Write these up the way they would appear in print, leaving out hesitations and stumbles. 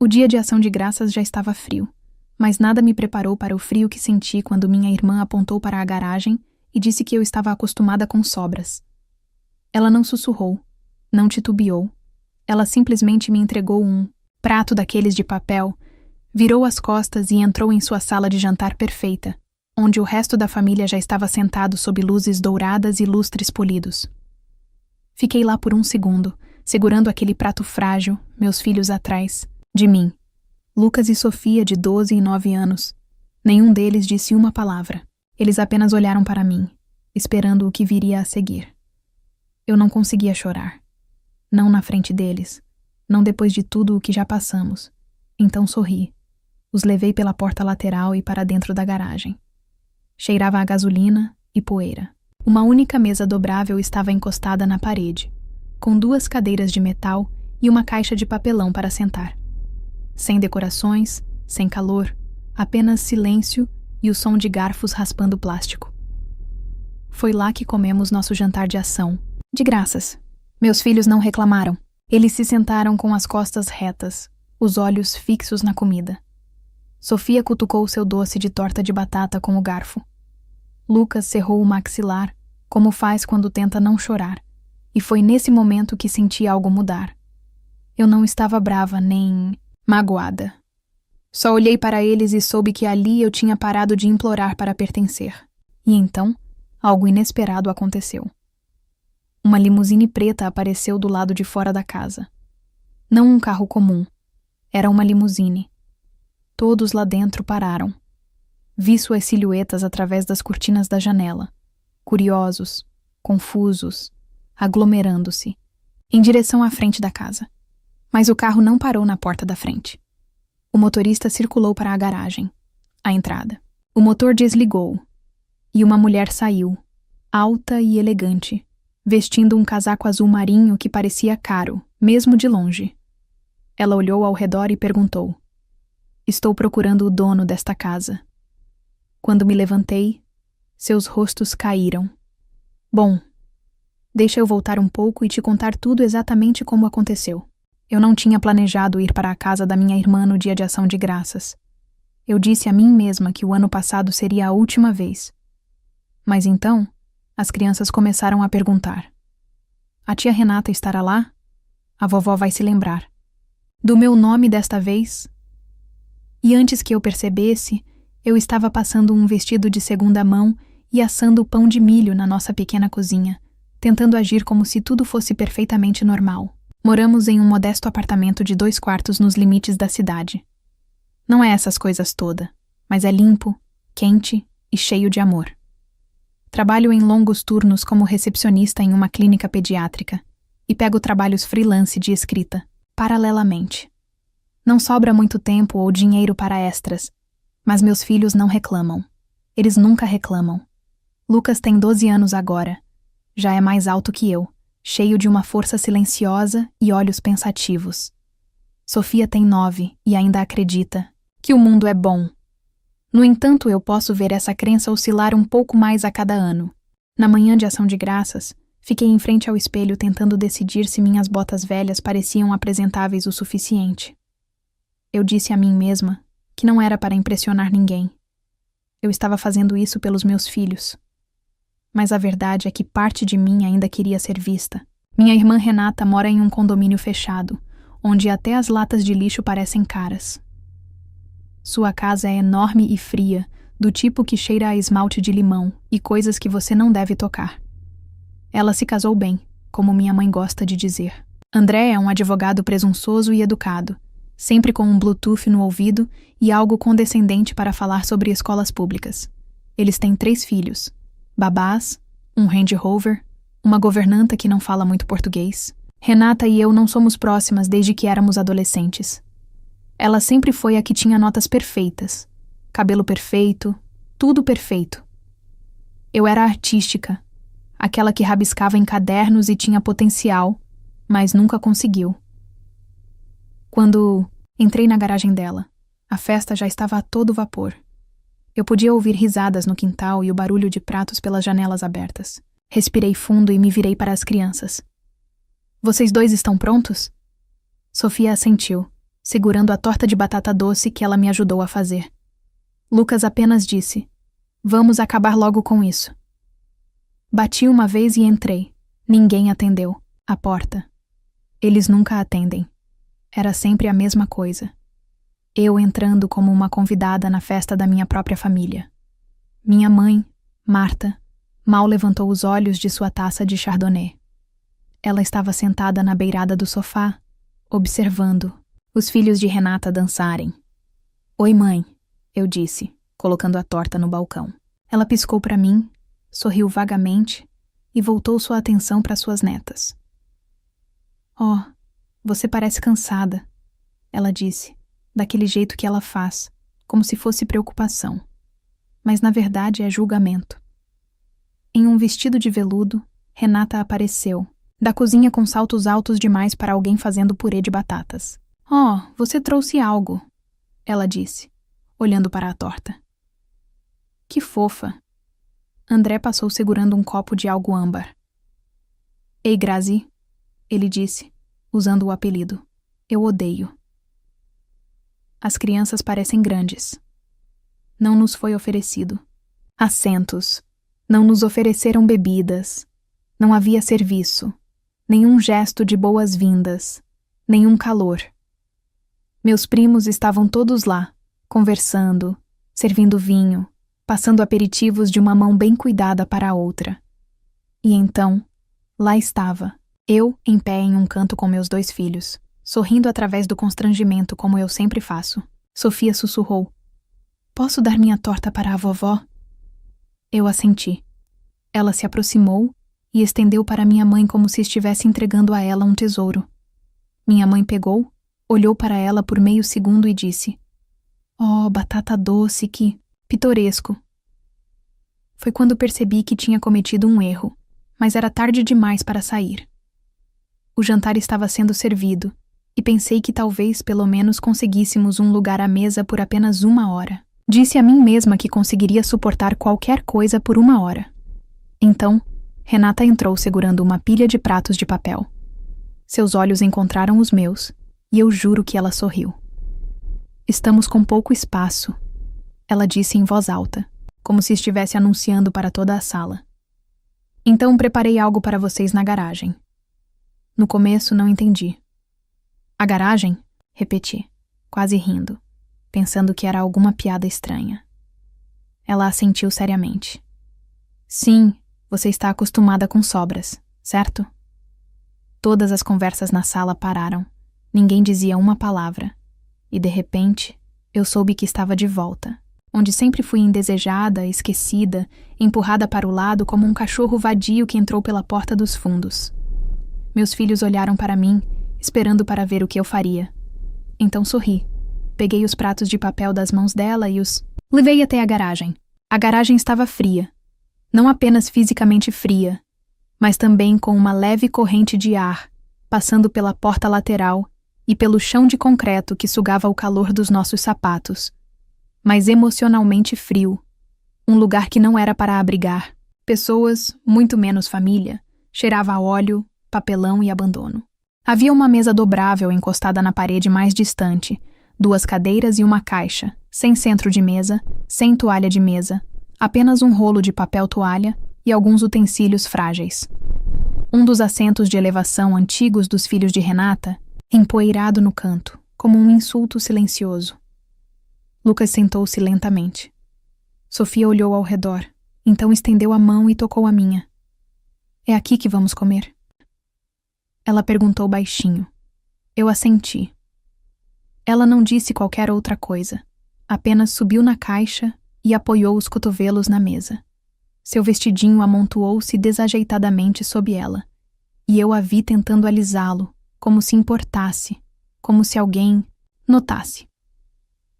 O dia de ação de graças já estava frio, mas nada me preparou para o frio que senti quando minha irmã apontou para a garagem e disse que eu estava acostumada com sobras. Ela não sussurrou, não titubeou. Ela simplesmente me entregou um prato daqueles de papel, virou as costas e entrou em sua sala de jantar perfeita, onde o resto da família já estava sentado sob luzes douradas e lustres polidos. Fiquei lá por um segundo, segurando aquele prato frágil, meus filhos atrás de mim. Lucas e Sofia, de 12 e 9 anos. Nenhum deles disse uma palavra. Eles apenas olharam para mim, esperando o que viria a seguir. Eu não conseguia chorar. Não na frente deles. Não depois de tudo o que já passamos. Então sorri. Os levei pela porta lateral e para dentro da garagem. Cheirava a gasolina e poeira. Uma única mesa dobrável estava encostada na parede, com 2 cadeiras de metal e uma caixa de papelão para sentar. Sem decorações, sem calor, apenas silêncio e o som de garfos raspando plástico. Foi lá que comemos nosso jantar de ação, de graças. Meus filhos não reclamaram. Eles se sentaram com as costas retas, os olhos fixos na comida. Sofia cutucou seu doce de torta de batata com o garfo. Lucas cerrou o maxilar, como faz quando tenta não chorar, e foi nesse momento que senti algo mudar. Eu não estava brava nem magoada. Só olhei para eles e soube que ali eu tinha parado de implorar para pertencer. E então, algo inesperado aconteceu. Uma limusine preta apareceu do lado de fora da casa. Não um carro comum. Era uma limusine. Todos lá dentro pararam. Vi suas silhuetas através das cortinas da janela, curiosos, confusos, aglomerando-se, em direção à frente da casa. Mas o carro não parou na porta da frente. O motorista circulou para a garagem, a entrada. O motor desligou, e uma mulher saiu, alta e elegante, vestindo um casaco azul marinho que parecia caro, mesmo de longe. Ela olhou ao redor e perguntou: "Estou procurando o dono desta casa." Quando me levantei, seus rostos caíram. "Bom, deixa eu voltar um pouco e te contar tudo exatamente como aconteceu. Eu não tinha planejado ir para a casa da minha irmã no dia de ação de graças. Eu disse a mim mesma que o ano passado seria a última vez. Mas então, as crianças começaram a perguntar: a tia Renata estará lá? A vovó vai se lembrar do meu nome desta vez?" E antes que eu percebesse, eu estava passando um vestido de segunda mão e assando o pão de milho na nossa pequena cozinha, tentando agir como se tudo fosse perfeitamente normal. Moramos em um modesto apartamento de 2 quartos nos limites da cidade. Não é essas coisas todas, mas é limpo, quente e cheio de amor. Trabalho em longos turnos como recepcionista em uma clínica pediátrica e pego trabalhos freelance de escrita, paralelamente. Não sobra muito tempo ou dinheiro para extras, mas meus filhos não reclamam. Eles nunca reclamam. Lucas tem 12 anos agora. Já é mais alto que eu, cheio de uma força silenciosa e olhos pensativos. Sofia tem 9 e ainda acredita que o mundo é bom. No entanto, eu posso ver essa crença oscilar um pouco mais a cada ano. Na manhã de ação de graças, fiquei em frente ao espelho tentando decidir se minhas botas velhas pareciam apresentáveis o suficiente. Eu disse a mim mesma que não era para impressionar ninguém. Eu estava fazendo isso pelos meus filhos. Mas a verdade é que parte de mim ainda queria ser vista. Minha irmã Renata mora em um condomínio fechado, onde até as latas de lixo parecem caras. Sua casa é enorme e fria, do tipo que cheira a esmalte de limão e coisas que você não deve tocar. Ela se casou bem, como minha mãe gosta de dizer. André é um advogado presunçoso e educado, sempre com um Bluetooth no ouvido e algo condescendente para falar sobre escolas públicas. Eles têm 3 filhos. Babás, um Range Rover, uma governanta que não fala muito português. Renata e eu não somos próximas desde que éramos adolescentes. Ela sempre foi a que tinha notas perfeitas, cabelo perfeito, tudo perfeito. Eu era artística, aquela que rabiscava em cadernos e tinha potencial, mas nunca conseguiu. Quando entrei na garagem dela, a festa já estava a todo vapor. Eu podia ouvir risadas no quintal e o barulho de pratos pelas janelas abertas. Respirei fundo e me virei para as crianças. "Vocês 2 estão prontos?" Sofia assentiu, segurando a torta de batata doce que ela me ajudou a fazer. Lucas apenas disse: "Vamos acabar logo com isso." Bati uma vez e entrei. Ninguém atendeu. A porta. Eles nunca atendem. Era sempre a mesma coisa. Eu entrando como uma convidada na festa da minha própria família. Minha mãe, Marta, mal levantou os olhos de sua taça de chardonnay. Ela estava sentada na beirada do sofá, observando os filhos de Renata dançarem. "Oi, mãe", eu disse, colocando a torta no balcão. Ela piscou para mim, sorriu vagamente e voltou sua atenção para suas netas. "Oh, você parece cansada", ela disse, daquele jeito que ela faz, como se fosse preocupação. Mas na verdade é julgamento. Em um vestido de veludo, Renata apareceu, da cozinha com saltos altos demais para alguém fazendo purê de batatas. "Oh, você trouxe algo", ela disse, olhando para a torta. "Que fofa." André passou segurando um copo de algo âmbar. "Ei, Grazi", ele disse, usando o apelido. "Eu odeio." As crianças parecem grandes. Não nos foi oferecido assentos, não nos ofereceram bebidas, não havia serviço, nenhum gesto de boas-vindas, nenhum calor. Meus primos estavam todos lá, conversando, servindo vinho, passando aperitivos de uma mão bem cuidada para a outra. E então, lá estava, eu em pé em um canto com meus 2 filhos, sorrindo através do constrangimento como eu sempre faço. Sofia sussurrou: "Posso dar minha torta para a vovó?" Eu assenti. Ela se aproximou e estendeu para minha mãe como se estivesse entregando a ela um tesouro. Minha mãe pegou, olhou para ela por meio segundo e disse: "Oh, batata doce, que pitoresco." Foi quando percebi que tinha cometido um erro, mas era tarde demais para sair. O jantar estava sendo servido, e pensei que talvez pelo menos conseguíssemos um lugar à mesa por apenas 1 hora. Disse a mim mesma que conseguiria suportar qualquer coisa por 1 hora. Então, Renata entrou segurando uma pilha de pratos de papel. Seus olhos encontraram os meus, e eu juro que ela sorriu. "Estamos com pouco espaço", ela disse em voz alta, como se estivesse anunciando para toda a sala. "Então preparei algo para vocês na garagem." No começo não entendi. "A garagem?" repeti, quase rindo, pensando que era alguma piada estranha. Ela assentiu seriamente. "Sim, você está acostumada com sobras, certo?" Todas as conversas na sala pararam. Ninguém dizia uma palavra. E de repente, eu soube que estava de volta, onde sempre fui indesejada, esquecida, empurrada para o lado como um cachorro vadio que entrou pela porta dos fundos. Meus filhos olharam para mim, esperando para ver o que eu faria. Então sorri. Peguei os pratos de papel das mãos dela e os levei até a garagem. A garagem estava fria. Não apenas fisicamente fria, mas também com uma leve corrente de ar, passando pela porta lateral e pelo chão de concreto que sugava o calor dos nossos sapatos. Mas emocionalmente frio. Um lugar que não era para abrigar. Pessoas, muito menos família, cheirava a óleo, papelão e abandono. Havia uma mesa dobrável encostada na parede mais distante, 2 cadeiras e uma caixa, sem centro de mesa, sem toalha de mesa, apenas um rolo de papel toalha e alguns utensílios frágeis. Um dos assentos de elevação antigos dos filhos de Renata, empoeirado no canto, como um insulto silencioso. Lucas sentou-se lentamente. Sofia olhou ao redor, então estendeu a mão e tocou a minha. "É aqui que vamos comer?" Ela perguntou baixinho. Eu assenti. Ela não disse qualquer outra coisa, apenas subiu na caixa e apoiou os cotovelos na mesa. Seu vestidinho amontoou-se desajeitadamente sob ela, e eu a vi tentando alisá-lo, como se importasse, como se alguém notasse.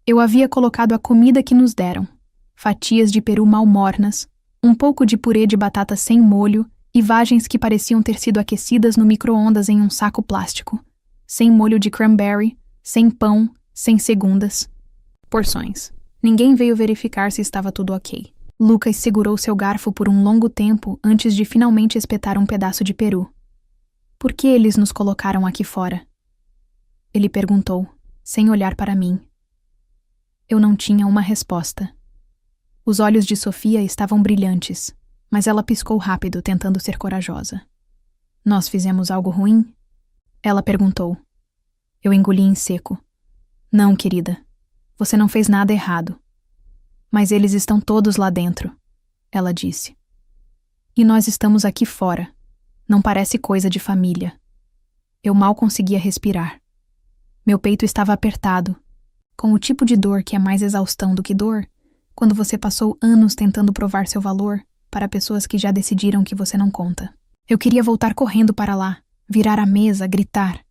Eu havia colocado a comida que nos deram, fatias de peru mal-mornas, um pouco de purê de batata sem molho e vagens que pareciam ter sido aquecidas no micro-ondas em um saco plástico, sem molho de cranberry, sem pão, sem segundas. Porções. Ninguém veio verificar se estava tudo ok. Lucas segurou seu garfo por um longo tempo antes de finalmente espetar um pedaço de peru. "Por que eles nos colocaram aqui fora?" Ele perguntou, sem olhar para mim. Eu não tinha uma resposta. Os olhos de Sofia estavam brilhantes, mas ela piscou rápido, tentando ser corajosa. Nós fizemos algo ruim? Ela perguntou. Eu engoli em seco. Não, querida. Você não fez nada errado. Mas eles estão todos lá dentro, ela disse. E nós estamos aqui fora. Não parece coisa de família. Eu mal conseguia respirar. Meu peito estava apertado, com o tipo de dor que é mais exaustão do que dor, quando você passou anos tentando provar seu valor para pessoas que já decidiram que você não conta. Eu queria voltar correndo para lá, virar a mesa, gritar.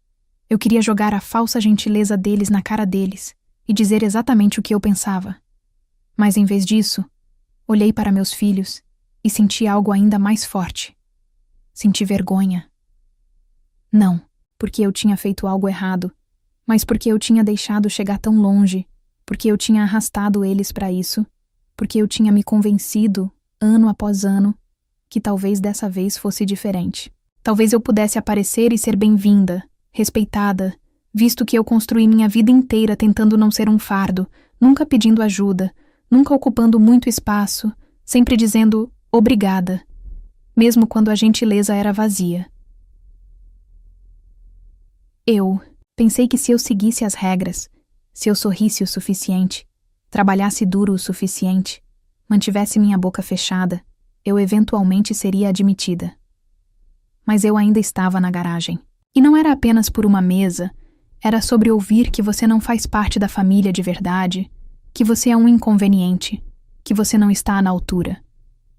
Eu queria jogar a falsa gentileza deles na cara deles e dizer exatamente o que eu pensava. Mas em vez disso, olhei para meus filhos e senti algo ainda mais forte. Senti vergonha. Não, porque eu tinha feito algo errado, mas porque eu tinha deixado chegar tão longe, porque eu tinha arrastado eles para isso, porque eu tinha me convencido, ano após ano, que talvez dessa vez fosse diferente. Talvez eu pudesse aparecer e ser bem-vinda, respeitada, visto que eu construí minha vida inteira tentando não ser um fardo, nunca pedindo ajuda, nunca ocupando muito espaço, sempre dizendo obrigada, mesmo quando a gentileza era vazia. Eu pensei que se eu seguisse as regras, se eu sorrisse o suficiente, trabalhasse duro o suficiente, mantivesse minha boca fechada, eu eventualmente seria admitida. Mas eu ainda estava na garagem. E não era apenas por uma mesa, era sobre ouvir que você não faz parte da família de verdade, que você é um inconveniente, que você não está na altura.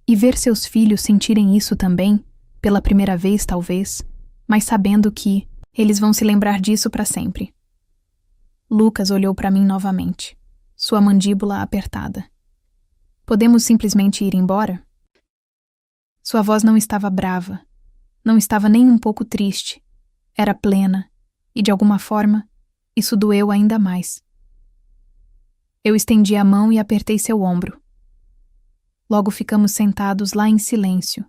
E ver seus filhos sentirem isso também, pela primeira vez talvez, mas sabendo que eles vão se lembrar disso para sempre. Lucas olhou para mim novamente, sua mandíbula apertada. Podemos simplesmente ir embora? Sua voz não estava brava, não estava nem um pouco triste, era plena, e de alguma forma, isso doeu ainda mais. Eu estendi a mão e apertei seu ombro. Logo ficamos sentados lá em silêncio,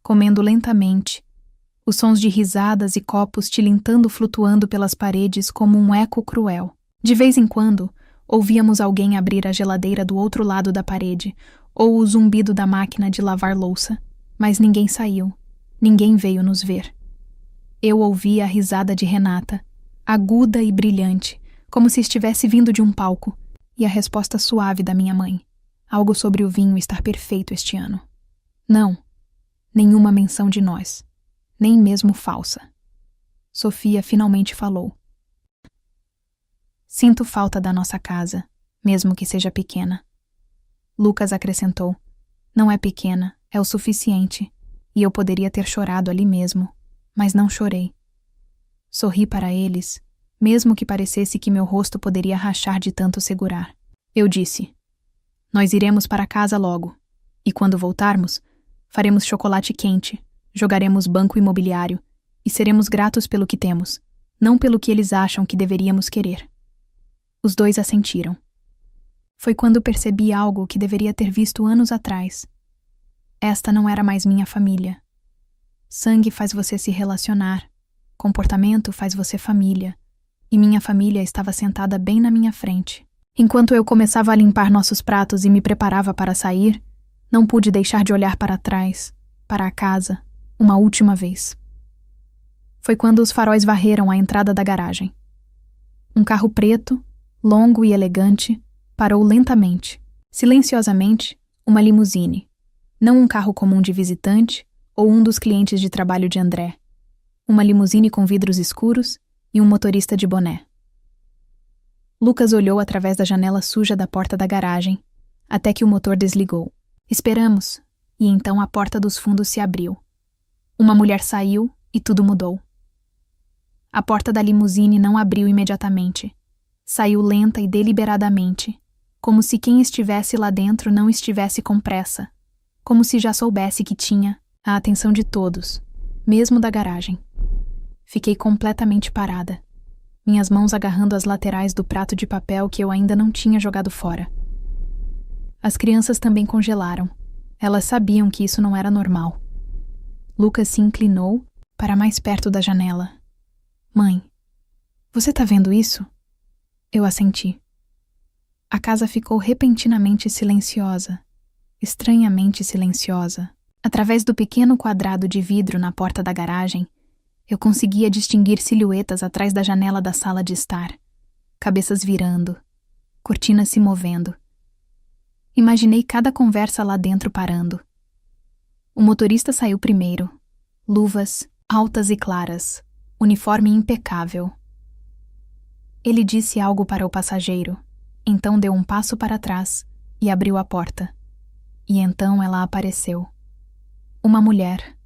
comendo lentamente, os sons de risadas e copos tilintando flutuando pelas paredes como um eco cruel. De vez em quando, ouvíamos alguém abrir a geladeira do outro lado da parede, ou o zumbido da máquina de lavar louça, mas ninguém saiu, ninguém veio nos ver. Eu ouvia a risada de Renata, aguda e brilhante, como se estivesse vindo de um palco, e a resposta suave da minha mãe, algo sobre o vinho estar perfeito este ano. Não, nenhuma menção de nós, nem mesmo falsa. Sofia finalmente falou. Sinto falta da nossa casa, mesmo que seja pequena. Lucas acrescentou. Não é pequena, é o suficiente, e eu poderia ter chorado ali mesmo, mas não chorei. Sorri para eles, mesmo que parecesse que meu rosto poderia rachar de tanto segurar. Eu disse, nós iremos para casa logo, e quando voltarmos, faremos chocolate quente, jogaremos banco imobiliário, e seremos gratos pelo que temos, não pelo que eles acham que deveríamos querer. Os dois assentiram. Foi quando percebi algo que deveria ter visto anos atrás. Esta não era mais minha família. Sangue faz você se relacionar, comportamento faz você família, e minha família estava sentada bem na minha frente. Enquanto eu começava a limpar nossos pratos e me preparava para sair, não pude deixar de olhar para trás, para a casa, uma última vez. Foi quando os faróis varreram a entrada da garagem. Um carro preto, longo e elegante, parou lentamente, silenciosamente, uma limusine. Não um carro comum de visitante ou um dos clientes de trabalho de André. Uma limusine com vidros escuros e um motorista de boné. Lucas olhou através da janela suja da porta da garagem, até que o motor desligou. Esperamos, e então a porta dos fundos se abriu. Uma mulher saiu e tudo mudou. A porta da limusine não abriu imediatamente. Saiu lenta e deliberadamente, como se quem estivesse lá dentro não estivesse com pressa, como se já soubesse que tinha a atenção de todos, mesmo da garagem. Fiquei completamente parada, minhas mãos agarrando as laterais do prato de papel que eu ainda não tinha jogado fora. As crianças também congelaram. Elas sabiam que isso não era normal. Lucas se inclinou para mais perto da janela. Mãe, você tá vendo isso? Eu assenti. A casa ficou repentinamente silenciosa, estranhamente silenciosa. Através do pequeno quadrado de vidro na porta da garagem, eu conseguia distinguir silhuetas atrás da janela da sala de estar, cabeças virando, cortinas se movendo. Imaginei cada conversa lá dentro parando. O motorista saiu primeiro, luvas altas e claras, uniforme impecável. Ele disse algo para o passageiro, então deu um passo para trás e abriu a porta. E então ela apareceu. Uma mulher,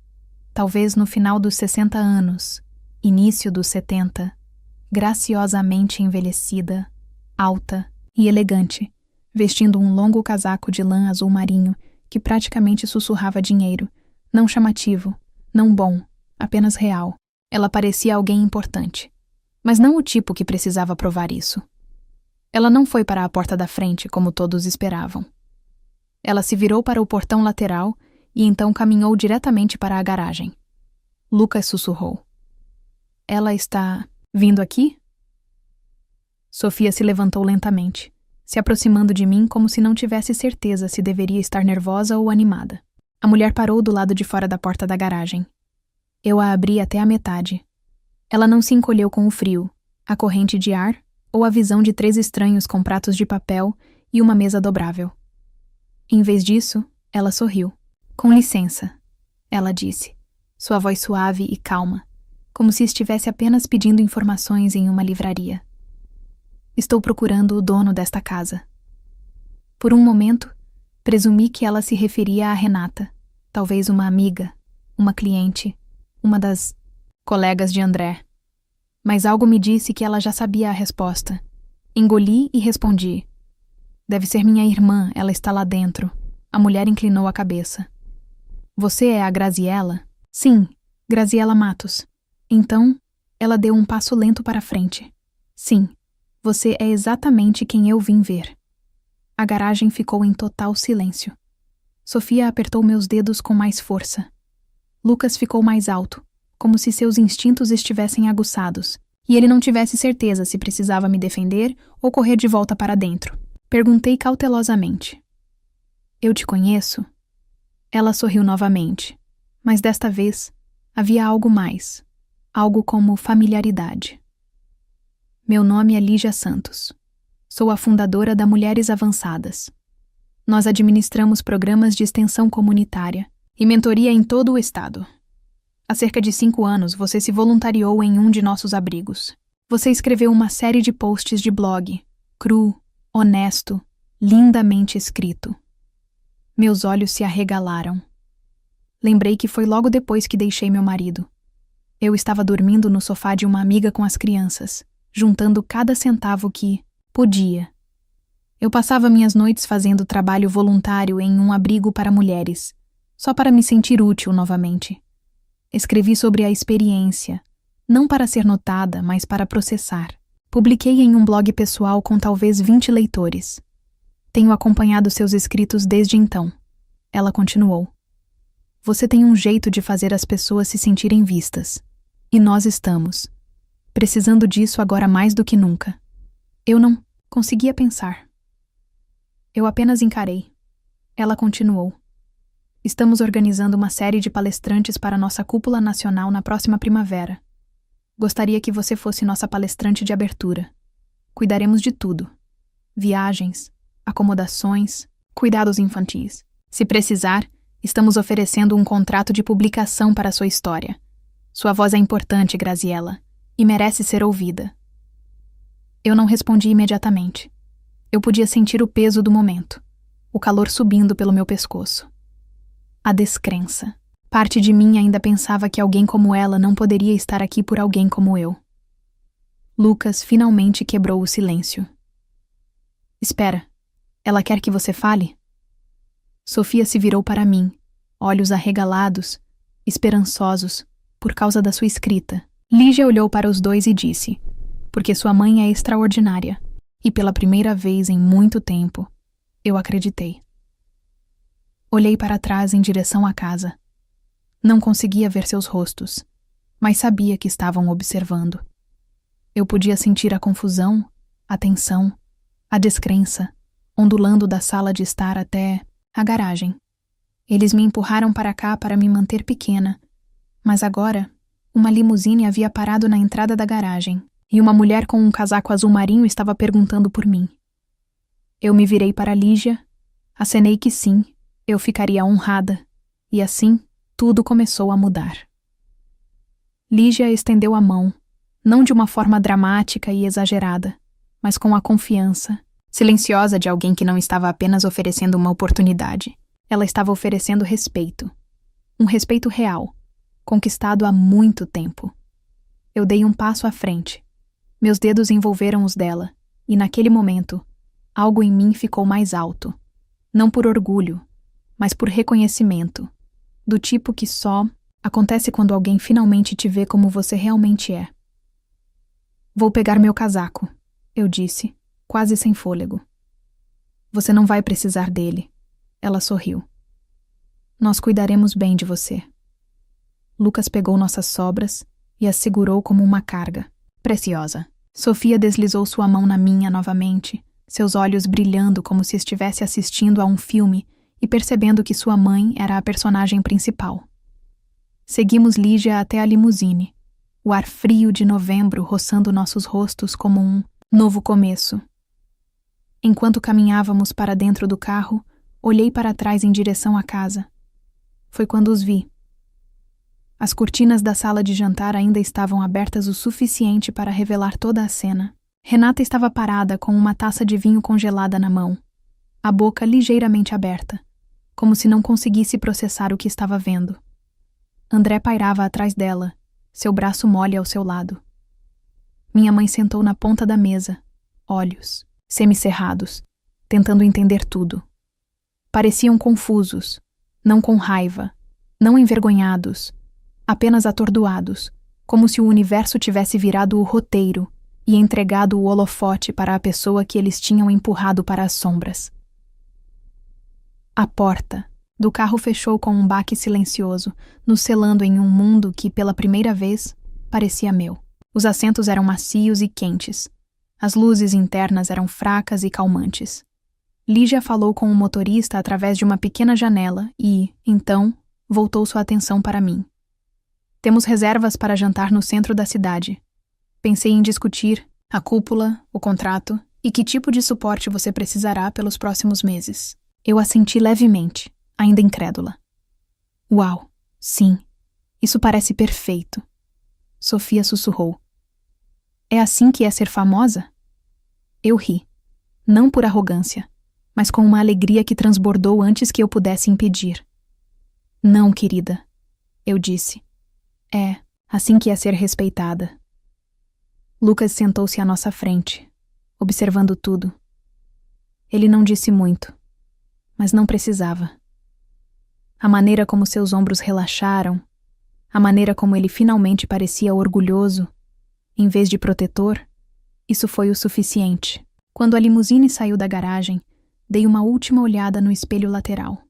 talvez no final dos 60 anos, início dos 70, graciosamente envelhecida, alta e elegante, vestindo um longo casaco de lã azul marinho que praticamente sussurrava dinheiro, não chamativo, não bom, apenas real. Ela parecia alguém importante, mas não o tipo que precisava provar isso. Ela não foi para a porta da frente como todos esperavam. Ela se virou para o portão lateral e então caminhou diretamente para a garagem. Lucas sussurrou. Ela está vindo aqui? Sofia se levantou lentamente, se aproximando de mim como se não tivesse certeza se deveria estar nervosa ou animada. A mulher parou do lado de fora da porta da garagem. Eu a abri até a metade. Ela não se encolheu com o frio, a corrente de ar ou a visão de 3 estranhos com pratos de papel e uma mesa dobrável. Em vez disso, ela sorriu. Com licença, ela disse, sua voz suave e calma, como se estivesse apenas pedindo informações em uma livraria. Estou procurando o dono desta casa. Por um momento, presumi que ela se referia a Renata, talvez uma amiga, uma cliente, uma das colegas de André. Mas algo me disse que ela já sabia a resposta. Engoli e respondi. Deve ser minha irmã, ela está lá dentro. A mulher inclinou a cabeça. Você é a Graziella? Sim, Graziella Matos. Então, ela deu um passo lento para frente. Sim, você é exatamente quem eu vim ver. A garagem ficou em total silêncio. Sofia apertou meus dedos com mais força. Lucas ficou mais alto, como se seus instintos estivessem aguçados, e ele não tivesse certeza se precisava me defender ou correr de volta para dentro. Perguntei cautelosamente. Eu te conheço? Ela sorriu novamente, mas desta vez havia algo mais, algo como familiaridade. Meu nome é Lígia Santos. Sou a fundadora da Mulheres Avançadas. Nós administramos programas de extensão comunitária e mentoria em todo o estado. Há cerca de 5 anos você se voluntariou em um de nossos abrigos. Você escreveu uma série de posts de blog, cru, honesto, lindamente escrito. Meus olhos se arregalaram. Lembrei que foi logo depois que deixei meu marido. Eu estava dormindo no sofá de uma amiga com as crianças, juntando cada centavo que podia. Eu passava minhas noites fazendo trabalho voluntário em um abrigo para mulheres, só para me sentir útil novamente. Escrevi sobre a experiência, não para ser notada, mas para processar. Publiquei em um blog pessoal com talvez 20 leitores. Tenho acompanhado seus escritos desde então. Ela continuou. Você tem um jeito de fazer as pessoas se sentirem vistas. E nós estamos precisando disso agora mais do que nunca. Eu não conseguia pensar. Eu apenas encarei. Ela continuou. Estamos organizando uma série de palestrantes para nossa cúpula nacional na próxima primavera. Gostaria que você fosse nossa palestrante de abertura. Cuidaremos de tudo. Viagens, acomodações, cuidados infantis. Se precisar, estamos oferecendo um contrato de publicação para sua história. Sua voz é importante, Graziella, e merece ser ouvida. Eu não respondi imediatamente. Eu podia sentir o peso do momento, o calor subindo pelo meu pescoço. A descrença. Parte de mim ainda pensava que alguém como ela não poderia estar aqui por alguém como eu. Lucas finalmente quebrou o silêncio. Espera, ela quer que você fale? Sofia se virou para mim, olhos arregalados, esperançosos, por causa da sua escrita. Lígia olhou para os dois e disse, porque sua mãe é extraordinária, e pela primeira vez em muito tempo, eu acreditei. Olhei para trás em direção à casa. Não conseguia ver seus rostos, mas sabia que estavam observando. Eu podia sentir a confusão, a tensão, a descrença, ondulando da sala de estar até a garagem. Eles me empurraram para cá para me manter pequena, mas agora uma limusine havia parado na entrada da garagem e uma mulher com um casaco azul marinho estava perguntando por mim. Eu me virei para Lígia, acenei que sim, eu ficaria honrada, e assim tudo começou a mudar. Lígia estendeu a mão, não de uma forma dramática e exagerada, mas com a confiança silenciosa de alguém que não estava apenas oferecendo uma oportunidade. Ela estava oferecendo respeito. Um respeito real, conquistado há muito tempo. Eu dei um passo à frente. Meus dedos envolveram os dela, e naquele momento, algo em mim ficou mais alto. Não por orgulho, mas por reconhecimento, do tipo que só acontece quando alguém finalmente te vê como você realmente é. Vou pegar meu casaco, eu disse, quase sem fôlego. Você não vai precisar dele. Ela sorriu. Nós cuidaremos bem de você. Lucas pegou nossas sobras e as segurou como uma carga. Preciosa. Sofia deslizou sua mão na minha novamente, seus olhos brilhando como se estivesse assistindo a um filme e percebendo que sua mãe era a personagem principal. Seguimos Lígia até a limusine, o ar frio de novembro roçando nossos rostos como um novo começo. Enquanto caminhávamos para dentro do carro, olhei para trás em direção à casa. Foi quando os vi. As cortinas da sala de jantar ainda estavam abertas o suficiente para revelar toda a cena. Renata estava parada com uma taça de vinho congelada na mão, a boca ligeiramente aberta, como se não conseguisse processar o que estava vendo. André pairava atrás dela, seu braço mole ao seu lado. Minha mãe sentou na ponta da mesa, olhos semicerrados, tentando entender tudo. Pareciam confusos, não com raiva, não envergonhados, apenas atordoados, como se o universo tivesse virado o roteiro e entregado o holofote para a pessoa que eles tinham empurrado para as sombras. A porta do carro fechou com um baque silencioso, nos selando em um mundo que, pela primeira vez, parecia meu. Os assentos eram macios e quentes. As luzes internas eram fracas e calmantes. Lígia falou com o motorista através de uma pequena janela e, então, voltou sua atenção para mim. Temos reservas para jantar no centro da cidade. Pensei em discutir a cúpula, o contrato e que tipo de suporte você precisará pelos próximos meses. Eu assenti levemente, ainda incrédula. Uau, sim, isso parece perfeito. Sofia sussurrou. É assim que é ser famosa? Eu ri, não por arrogância, mas com uma alegria que transbordou antes que eu pudesse impedir. Não, querida, eu disse. É assim que é ser respeitada. Lucas sentou-se à nossa frente, observando tudo. Ele não disse muito, mas não precisava. A maneira como seus ombros relaxaram, a maneira como ele finalmente parecia orgulhoso, em vez de protetor, isso foi o suficiente. Quando a limusine saiu da garagem, dei uma última olhada no espelho lateral.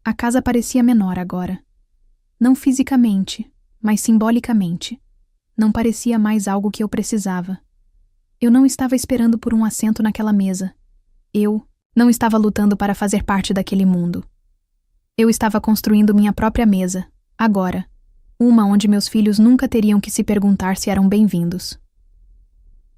A casa parecia menor agora. Não fisicamente, mas simbolicamente. Não parecia mais algo que eu precisava. Eu não estava esperando por um assento naquela mesa. Eu não estava lutando para fazer parte daquele mundo. Eu estava construindo minha própria mesa, agora. Uma onde meus filhos nunca teriam que se perguntar se eram bem-vindos.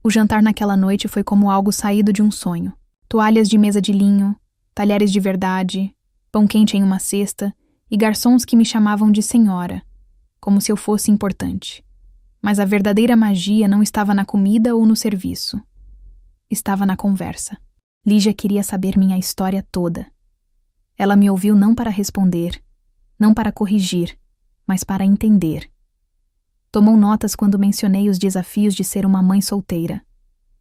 O jantar naquela noite foi como algo saído de um sonho. Toalhas de mesa de linho, talheres de verdade, pão quente em uma cesta e garçons que me chamavam de senhora, como se eu fosse importante. Mas a verdadeira magia não estava na comida ou no serviço. Estava na conversa. Lígia queria saber minha história toda. Ela me ouviu não para responder, não para corrigir, mas para entender. Tomou notas quando mencionei os desafios de ser uma mãe solteira.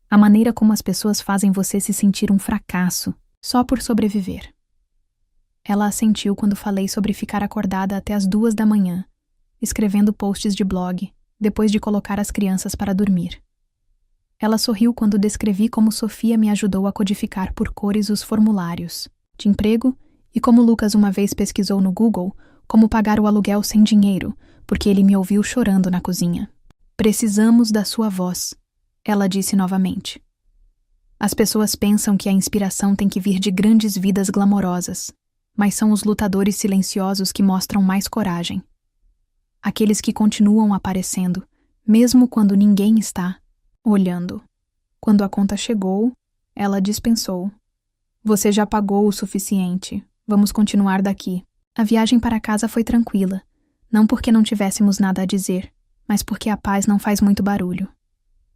A maneira como as pessoas fazem você se sentir um fracasso, só por sobreviver. Ela assentiu quando falei sobre ficar acordada até as 2 da manhã, escrevendo posts de blog, depois de colocar as crianças para dormir. Ela sorriu quando descrevi como Sofia me ajudou a codificar por cores os formulários de emprego e como Lucas uma vez pesquisou no Google como pagar o aluguel sem dinheiro, porque ele me ouviu chorando na cozinha. Precisamos da sua voz, ela disse novamente. As pessoas pensam que a inspiração tem que vir de grandes vidas glamorosas, mas são os lutadores silenciosos que mostram mais coragem. Aqueles que continuam aparecendo, mesmo quando ninguém está olhando. Quando a conta chegou, ela dispensou. Você já pagou o suficiente. Vamos continuar daqui. A viagem para casa foi tranquila, não porque não tivéssemos nada a dizer, mas porque a paz não faz muito barulho.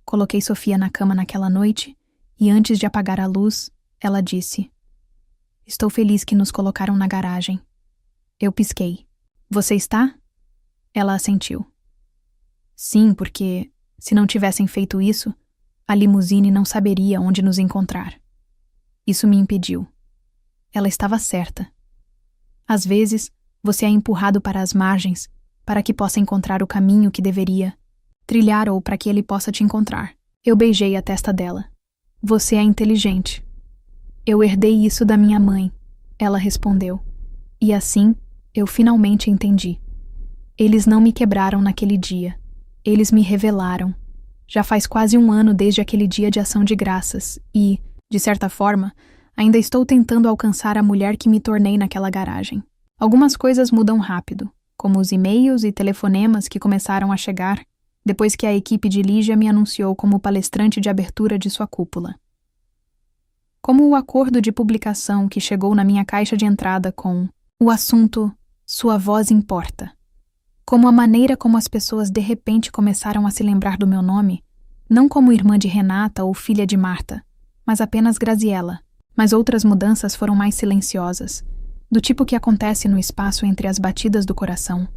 Coloquei Sofia na cama naquela noite e antes de apagar a luz, ela disse: Estou feliz que nos colocaram na garagem. Eu pisquei. Você está? Ela assentiu. Sim, porque, se não tivessem feito isso, a limusine não saberia onde nos encontrar. Isso me impediu. Ela estava certa. Às vezes, você é empurrado para as margens para que possa encontrar o caminho que deveria trilhar ou para que ele possa te encontrar. Eu beijei a testa dela. Você é inteligente. Eu herdei isso da minha mãe, ela respondeu. E assim, eu finalmente entendi. Eles não me quebraram naquele dia. Eles me revelaram. Já faz quase 1 ano desde aquele dia de ação de graças e, de certa forma, ainda estou tentando alcançar a mulher que me tornei naquela garagem. Algumas coisas mudam rápido, como os e-mails e telefonemas que começaram a chegar depois que a equipe de Lígia me anunciou como palestrante de abertura de sua cúpula. Como o acordo de publicação que chegou na minha caixa de entrada com o assunto Sua Voz Importa. Como a maneira como as pessoas de repente começaram a se lembrar do meu nome, não como irmã de Renata ou filha de Marta, mas apenas Graziella. Mas outras mudanças foram mais silenciosas, do tipo que acontece no espaço entre as batidas do coração.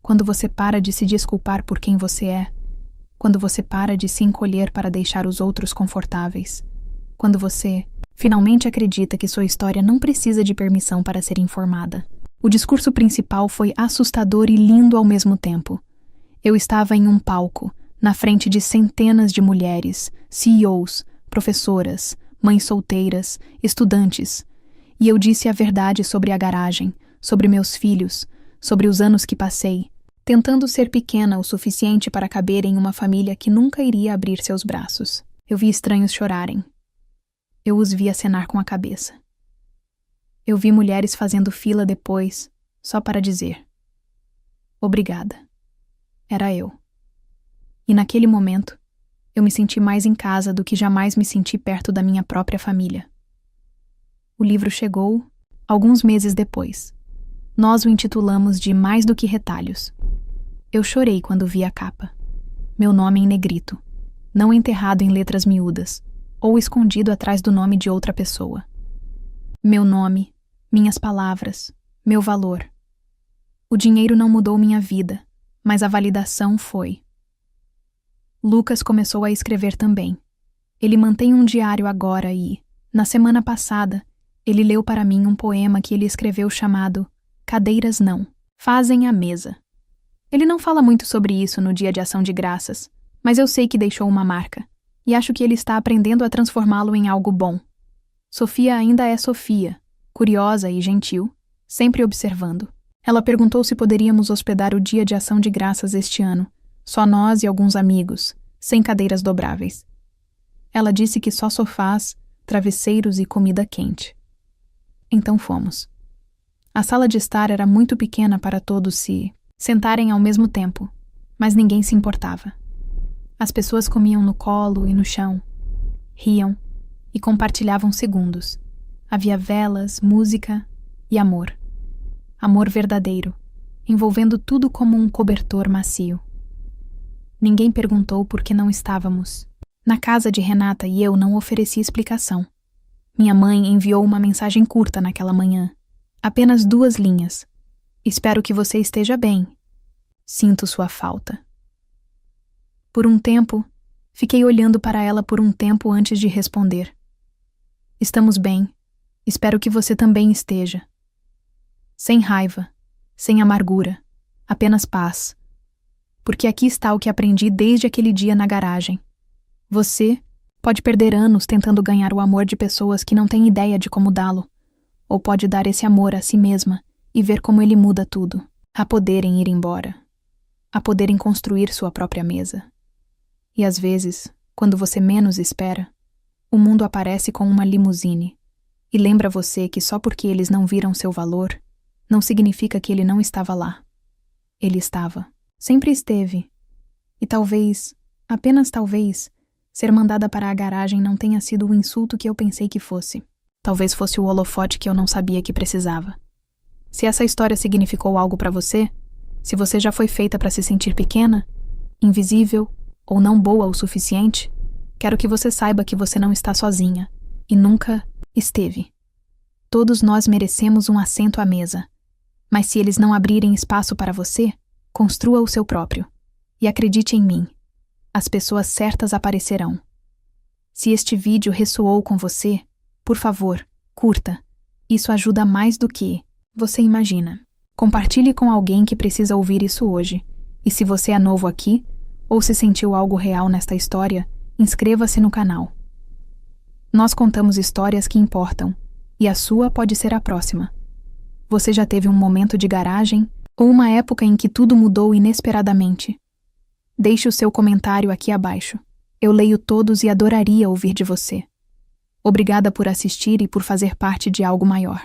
Quando você para de se desculpar por quem você é, quando você para de se encolher para deixar os outros confortáveis, quando você finalmente acredita que sua história não precisa de permissão para ser informada. O discurso principal foi assustador e lindo ao mesmo tempo. Eu estava em um palco, na frente de centenas de mulheres, CEOs, professoras, mães solteiras, estudantes, e eu disse a verdade sobre a garagem, sobre meus filhos, sobre os anos que passei, tentando ser pequena o suficiente para caber em uma família que nunca iria abrir seus braços. Eu vi estranhos chorarem. Eu os vi acenar com a cabeça. Eu vi mulheres fazendo fila depois, só para dizer: obrigada. Era eu. E naquele momento, eu me senti mais em casa do que jamais me senti perto da minha própria família. O livro chegou alguns meses depois. Nós o intitulamos de Mais do que Retalhos. Eu chorei quando vi a capa. Meu nome em negrito, não enterrado em letras miúdas, ou escondido atrás do nome de outra pessoa. Meu nome, minhas palavras, meu valor. O dinheiro não mudou minha vida, mas a validação foi. Lucas começou a escrever também. Ele mantém um diário agora e, na semana passada, ele leu para mim um poema que ele escreveu chamado Cadeiras Não, Fazem a Mesa. Ele não fala muito sobre isso no Dia de Ação de Graças, mas eu sei que deixou uma marca, e acho que ele está aprendendo a transformá-lo em algo bom. Sofia ainda é Sofia, curiosa e gentil, sempre observando. Ela perguntou se poderíamos hospedar o Dia de Ação de Graças este ano, só nós e alguns amigos, sem cadeiras dobráveis. Ela disse que só sofás, travesseiros e comida quente. Então fomos. A sala de estar era muito pequena para todos se sentarem ao mesmo tempo, mas ninguém se importava. As pessoas comiam no colo e no chão, riam e compartilhavam segundos. Havia velas, música e amor. Amor verdadeiro, envolvendo tudo como um cobertor macio. Ninguém perguntou por que não estávamos. Na casa de Renata e eu não ofereci explicação. Minha mãe enviou uma mensagem curta naquela manhã. Apenas 2 linhas. Espero que você esteja bem. Sinto sua falta. Por um tempo, fiquei olhando para ela por um tempo antes de responder. Estamos bem. Espero que você também esteja. Sem raiva, sem amargura, apenas paz. Porque aqui está o que aprendi desde aquele dia na garagem. Você pode perder anos tentando ganhar o amor de pessoas que não têm ideia de como dá-lo, ou pode dar esse amor a si mesma e ver como ele muda tudo. Há poder em ir embora. Há poder em construir sua própria mesa. E às vezes, quando você menos espera, o mundo aparece com uma limusine e lembra você que só porque eles não viram seu valor, não significa que ele não estava lá. Ele estava. Sempre esteve. E talvez, apenas talvez, ser mandada para a garagem não tenha sido o insulto que eu pensei que fosse. Talvez fosse o holofote que eu não sabia que precisava. Se essa história significou algo para você, se você já foi feita para se sentir pequena, invisível ou não boa o suficiente, quero que você saiba que você não está sozinha e nunca esteve. Todos nós merecemos um assento à mesa, mas se eles não abrirem espaço para você, construa o seu próprio. E acredite em mim, as pessoas certas aparecerão. Se este vídeo ressoou com você, por favor, curta. Isso ajuda mais do que você imagina. Compartilhe com alguém que precisa ouvir isso hoje. E se você é novo aqui, ou se sentiu algo real nesta história, inscreva-se no canal. Nós contamos histórias que importam, e a sua pode ser a próxima. Você já teve um momento de garagem, ou uma época em que tudo mudou inesperadamente? Deixe o seu comentário aqui abaixo. Eu leio todos e adoraria ouvir de você. Obrigada por assistir e por fazer parte de algo maior.